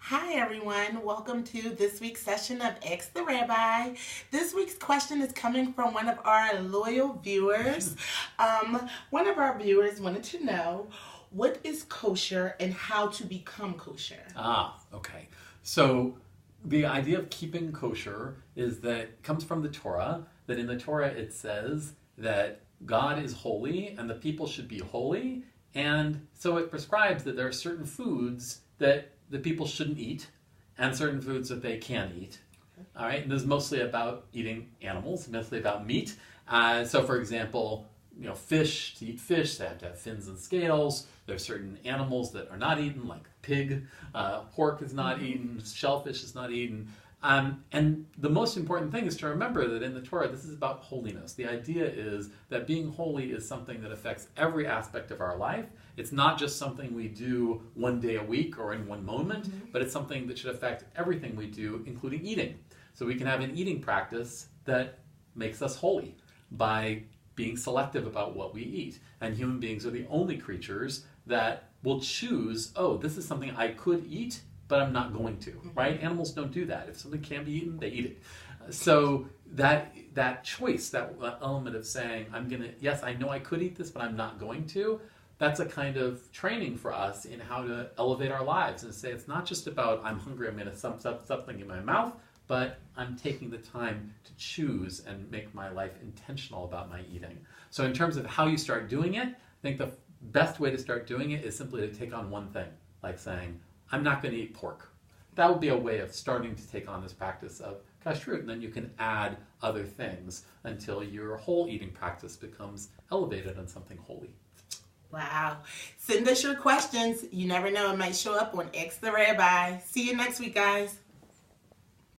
Hi everyone, welcome to this week's session of Ask the Rabbi. This week's question is coming from one of our loyal viewers. One of our viewers wanted to know, what is kosher and how to become kosher? Okay. So the idea of keeping kosher is that comes from the Torah, that in the Torah it says that God is holy and the people should be holy, and so it prescribes that there are certain foods that the people shouldn't eat and certain foods that they can eat. Okay. All right, and this is mostly about eating animals, mostly about meat. So for example, fish, to eat fish, they have to have fins and scales. There are certain animals that are not eaten, like pig. Pork is not eaten. Shellfish is not eaten. And the most important thing is to remember that in the Torah, this is about holiness. The idea is that being holy is something that affects every aspect of our life. It's not just something we do one day a week or in one moment, but it's something that should affect everything we do, including eating. So we can have an eating practice that makes us holy by being selective about what we eat. And human beings are the only creatures that will choose, this is something I could eat, but I'm not going to, right? Animals don't do that. If something can be eaten, they eat it. So that choice, that element of saying, yes, I know I could eat this, but I'm not going to, that's a kind of training for us in how to elevate our lives and say it's not just about I'm hungry, I'm going to stuff something in my mouth, but I'm taking the time to choose and make my life intentional about my eating. So in terms of how you start doing it, I think the best way to start doing it is simply to take on one thing, like saying, I'm not going to eat pork. That would be a way of starting to take on this practice of kashrut, and then you can add other things until your whole eating practice becomes elevated on something holy. Wow. Send us your questions. You never know, it might show up on Ask the Rabbi. See you next week, guys.